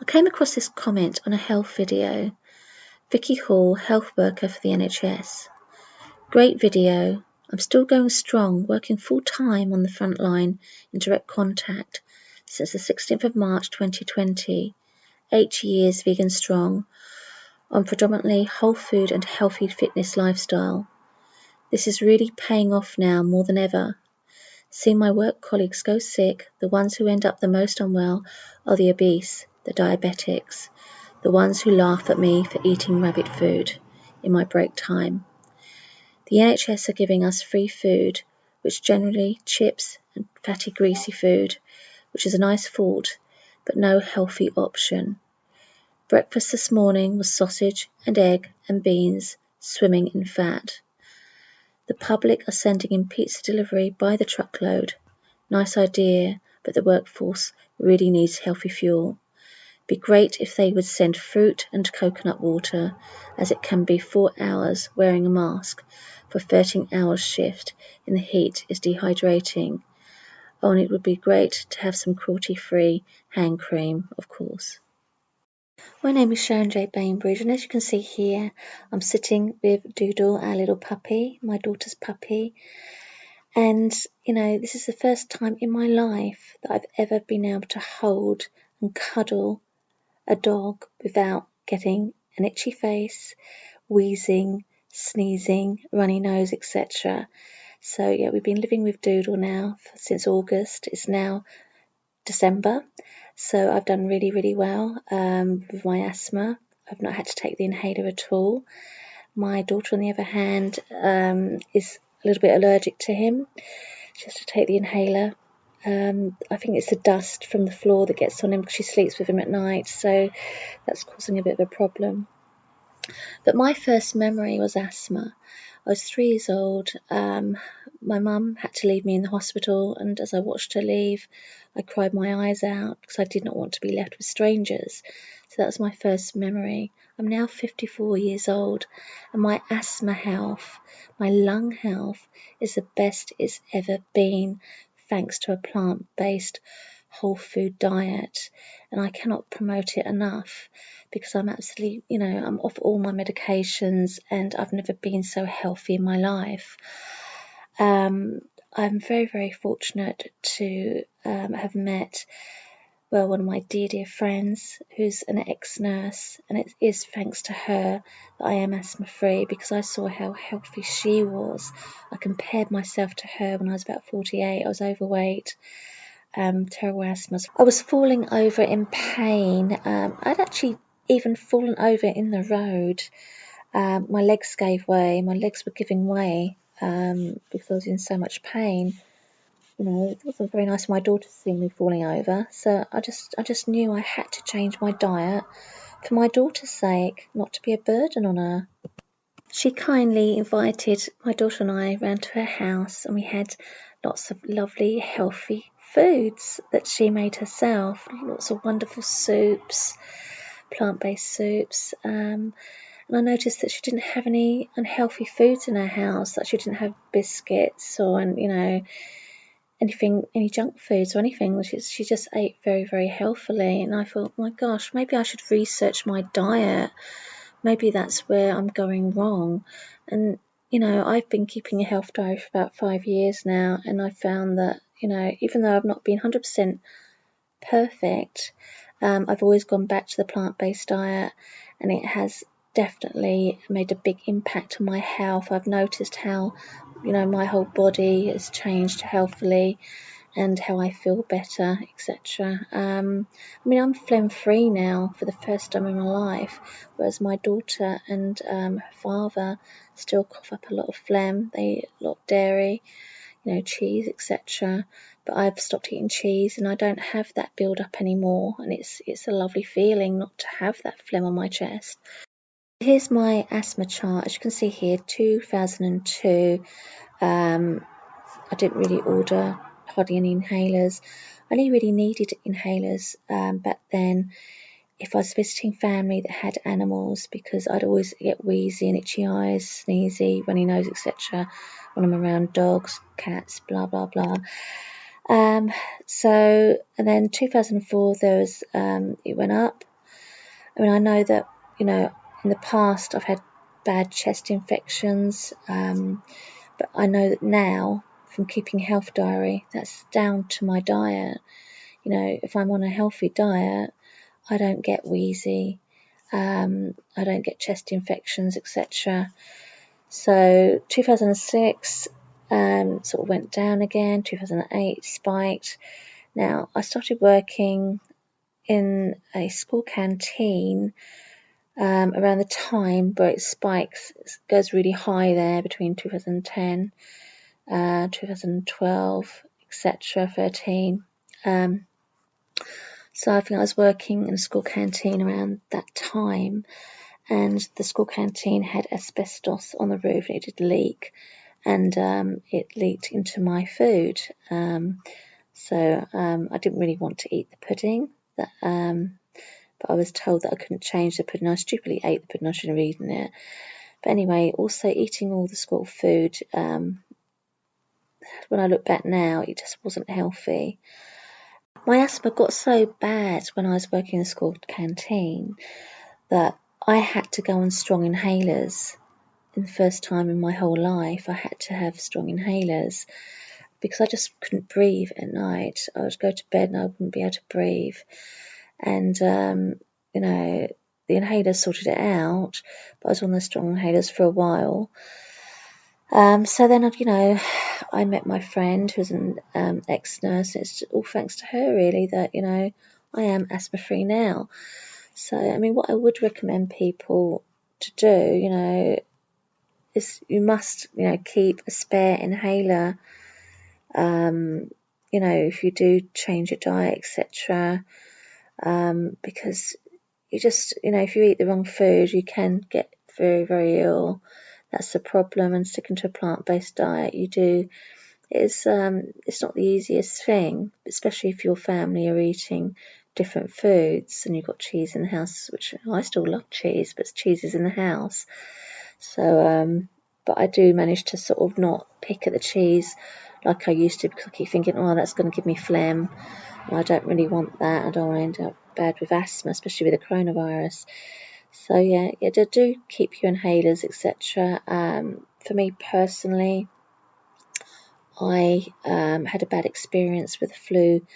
I came across this comment on a health video. Vickie Hall, health worker for the NHS. Great video. I'm still going strong, working full-time on the front line in direct contact since the 16th of March 2020. 8 years vegan strong on predominantly whole food and healthy fitness lifestyle. This is really paying off now more than ever. Seeing my work colleagues go sick, the ones who end up the most unwell are the obese, the diabetics, the ones who laugh at me for eating rabbit food in my break time. The NHS are giving us free food, which generally chips and fatty greasy food, which is a nice thought, but no healthy option. Breakfast this morning was sausage and egg and beans swimming in fat. The public are sending in pizza delivery by the truckload. Nice idea, but the workforce really needs healthy fuel. Be great if they would send fruit and coconut water, as it can be 4 hours wearing a mask for 13-hour shift in the heat is dehydrating. Oh, and it would be great to have some cruelty-free hand cream, of course. My name is Sharon J. Bainbridge, and as you can see here, I'm sitting with Doodle, our little puppy, my daughter's puppy. And, this is the first time in my life that I've ever been able to hold and cuddle a dog without getting an itchy face, wheezing, sneezing, runny nose, etc. So, yeah, we've been living with Doodle now since August. It's now December. So I've done really, really well with my asthma. I've not had to take the inhaler at all. My daughter, on the other hand, is a little bit allergic to him. She has to take the inhaler. I think it's the dust from the floor that gets on him because she sleeps with him at night. So that's causing a bit of a problem. But my first memory was asthma. I was 3 years old. My mum had to leave me in the hospital, and as I watched her leave, I cried my eyes out because I did not want to be left with strangers. So that was my first memory. I'm now 54 years old, and my asthma health, my lung health, is the best it's ever been, thanks to a plant-based whole food diet. And I cannot promote it enough because I'm absolutely, I'm off all my medications and I've never been so healthy in my life. I'm very, very fortunate to have met, one of my dear friends who's an ex-nurse, and it is thanks to her that I am asthma-free because I saw how healthy she was. I compared myself to her when I was about 48. I was overweight, terrible asthma. I was falling over in pain. I'd actually even fallen over in the road. My legs gave way. My legs were giving way because I was in so much pain. It wasn't very nice for my daughter to see me falling over. So I just knew I had to change my diet for my daughter's sake, not to be a burden on her. She kindly invited my daughter and I round to her house, and we had lots of lovely, healthy foods that she made herself. Lots of wonderful soups, plant-based soups. And I noticed that she didn't have any unhealthy foods in her house, that she didn't have biscuits or, anything, any junk foods or anything. She just ate very, very healthily. And I thought, my gosh, maybe I should research my diet. Maybe that's where I'm going wrong. And, I've been keeping a health diet for about 5 years now. And I found that, even though I've not been 100% perfect, I've always gone back to the plant-based diet, and it has definitely made a big impact on my health. I've noticed how, my whole body has changed healthily and how I feel better, etc. I'm phlegm-free now for the first time in my life, whereas my daughter and her father still cough up a lot of phlegm. They eat a lot of dairy, cheese, etc. But I've stopped eating cheese and I don't have that build up anymore, and it's a lovely feeling not to have that phlegm on my chest. Here's my asthma chart. As you can see here, 2002. I didn't really order hardly any inhalers. I only really needed inhalers back then if I was visiting family that had animals, because I'd always get wheezy and itchy eyes, sneezy, runny nose, etc. when I'm around dogs, cats, blah, blah, blah. And then 2004, there was, it went up. I mean, I know that, you know, in the past I've had bad chest infections, but I know that now, from keeping a health diary, that's down to my diet. You know, if I'm on a healthy diet, I don't get wheezy, I don't get chest infections, etc. So 2006 sort of went down again, 2008 spiked. Now, I started working in a school canteen around the time where it spikes, it goes really high there between 2010, 2012, etc., 13. So I think I was working in a school canteen around that time, and the school canteen had asbestos on the roof and it did leak, and it leaked into my food. So I didn't really want to eat the pudding, but I was told that I couldn't change the pudding. I stupidly ate the pudding, I shouldn't have eaten it. But anyway, also eating all the school food, when I look back now, it just wasn't healthy. My asthma got so bad when I was working in the school canteen that I had to go on strong inhalers. In the first time in my whole life, I had to have strong inhalers because I just couldn't breathe at night. I would go to bed and I wouldn't be able to breathe. And, you know, the inhalers sorted it out, but I was on the strong inhalers for a while. So then, you know, I met my friend who's an ex-nurse. It's all thanks to her, really, that, you know, I am asthma-free now. So, I mean, what I would recommend people to do, you know, is you must, you know, keep a spare inhaler. You know, if you do change your diet, etc., because you just, you know, if you eat the wrong food, you can get very, very ill. That's the problem. And sticking to a plant-based diet, it's not the easiest thing, especially if your family are eating different foods and you've got cheese in the house, which I still love cheese, but cheese is in the house. So, but I do manage to sort of not pick at the cheese like I used to, because I keep thinking, oh, that's going to give me phlegm. And I don't really want that. I don't want to end up bad with asthma, especially with the coronavirus. So yeah, do keep your inhalers, etc. For me personally, I had a bad experience with the flu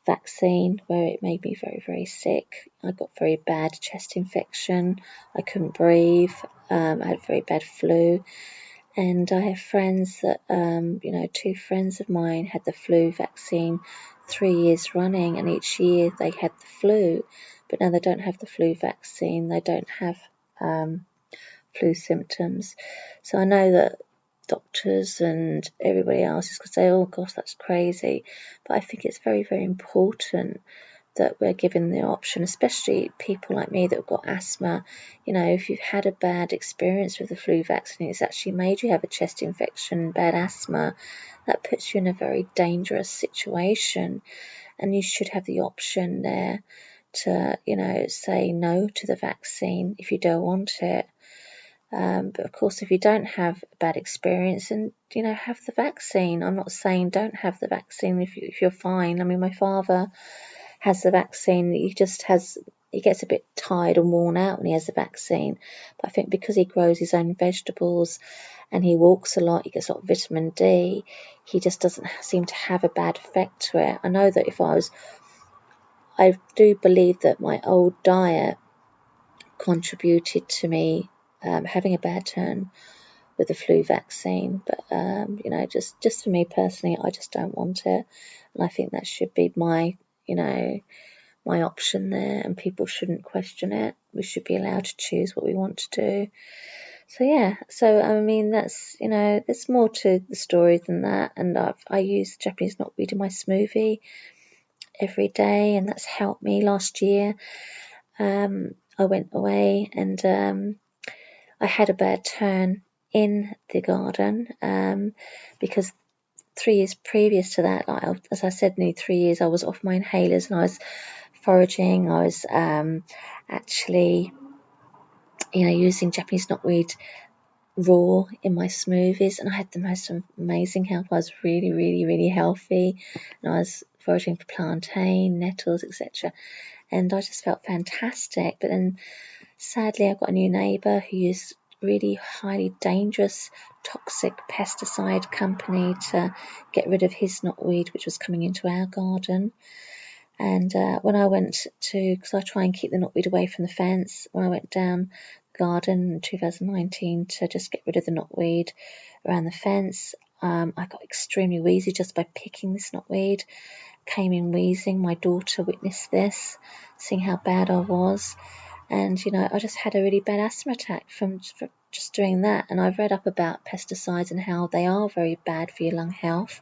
vaccine where it made me very, very sick. I got very bad chest infection. I couldn't breathe. I had very bad flu. And I have friends that, you know, 2 friends of mine had the flu vaccine 3 years running, and each year they had the flu, but now they don't have the flu vaccine. They don't have flu symptoms. So I know that doctors and everybody else is going to say, oh gosh, that's crazy. But I think it's very, very important that we're given the option, especially people like me that have got asthma. You know, if you've had a bad experience with the flu vaccine, it's actually made you have a chest infection, bad asthma, that puts you in a very dangerous situation. And you should have the option there to, you know, say no to the vaccine if you don't want it. But of course, if you don't have a bad experience, then, you know, have the vaccine. I'm not saying don't have the vaccine if you're fine. I mean, my father has the vaccine. He gets a bit tired and worn out when he has the vaccine. But I think because he grows his own vegetables and he walks a lot, he gets a lot of vitamin D, he just doesn't seem to have a bad effect to it. I know that I do believe that my old diet contributed to me having a bad turn with the flu vaccine. But, you know, just for me personally, I just don't want it. And I think that should be my option there, and people shouldn't question it. We should be allowed to choose what we want to do. So yeah, so I mean, that's, you know, there's more to the story than that. And I use Japanese knotweed in my smoothie every day, and that's helped me last year. I went away and I had a bad turn in the garden because 3 years previous to that, as I said, nearly 3 years, I was off my inhalers and I was foraging. I was actually, you know, using Japanese knotweed raw in my smoothies, and I had the most amazing health. I was really, really, really healthy, and I was foraging for plantain, nettles, etc. and I just felt fantastic. But then sadly I got a new neighbour who used really highly dangerous toxic pesticide company to get rid of his knotweed, which was coming into our garden. And when I went to, because I try and keep the knotweed away from the fence, when I went down the garden in 2019 to just get rid of the knotweed around the fence, I got extremely wheezy just by picking this knotweed. Came in wheezing. My daughter witnessed this, seeing how bad I was. And, I just had a really bad asthma attack from just doing that. And I've read up about pesticides and how they are very bad for your lung health.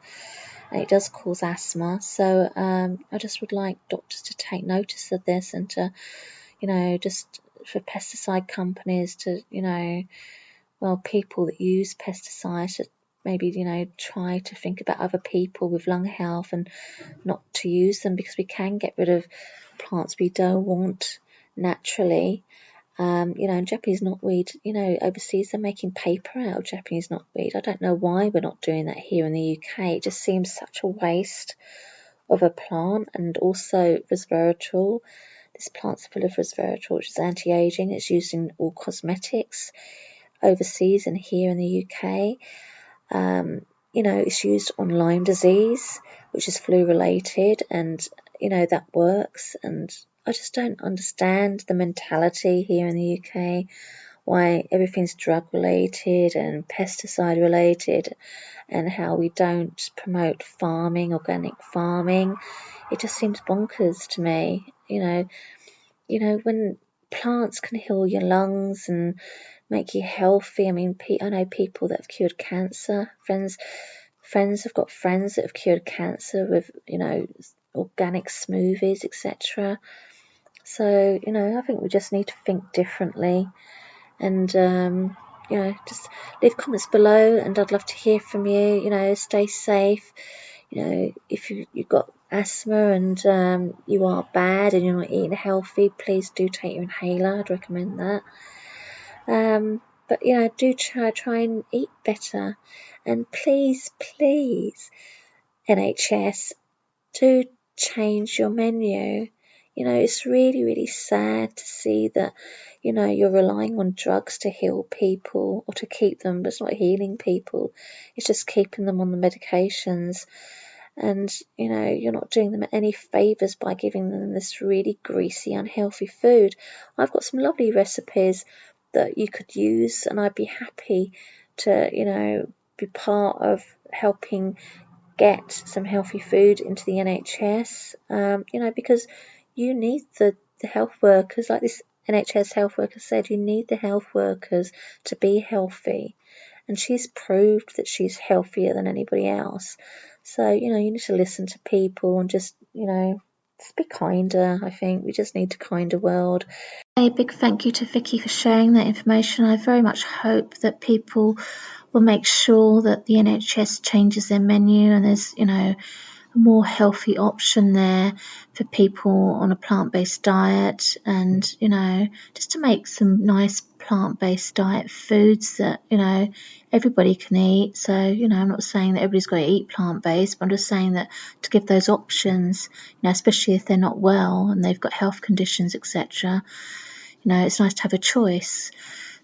And it does cause asthma. So I just would like doctors to take notice of this and to, just for pesticide companies to, people that use pesticides to maybe, try to think about other people with lung health and not to use them, because we can get rid of plants we don't want naturally. And Japanese knotweed, overseas they're making paper out of Japanese knotweed. I don't know why we're not doing that here in the UK. It just seems such a waste of a plant. And also resveratrol. This plant's full of resveratrol, which is anti-aging. It's used in all cosmetics overseas and here in the UK. It's used on Lyme disease, which is flu related, and that works. And I just don't understand the mentality here in the UK, why everything's drug related and pesticide related, and how we don't promote farming, organic farming. It just seems bonkers to me. When plants can heal your lungs and make you healthy. I mean, I know people that have cured cancer. Friends have got friends that have cured cancer with, organic smoothies, etc. So, I think we just need to think differently. And, just leave comments below, and I'd love to hear from you. Stay safe. If you've got asthma and you are bad and you're not eating healthy, please do take your inhaler. I'd recommend that. But do try and eat better. And please, NHS, do change your menu. It's really, really sad to see that, you're relying on drugs to heal people or to keep them, but it's not healing people. It's just keeping them on the medications. And, you're not doing them any favours by giving them this really greasy, unhealthy food. I've got some lovely recipes that you could use, and I'd be happy to, be part of helping get some healthy food into the NHS, because you need the health workers, like this NHS health worker said, you need the health workers to be healthy. And she's proved that she's healthier than anybody else. So, you need to listen to people and just be kinder. I think we just need a kinder world. A big thank you to Vickie for sharing that information. I very much hope that people will make sure that the NHS changes their menu and there's, a more healthy option there for people on a plant-based diet, and, just to make some nice plant-based diet foods that, everybody can eat. So, I'm not saying that everybody's got to eat plant-based, but I'm just saying that to give those options, especially if they're not well and they've got health conditions, etc., it's nice to have a choice.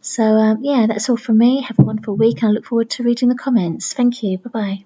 So, that's all from me. Have a wonderful week, and I look forward to reading the comments. Thank you. Bye-bye.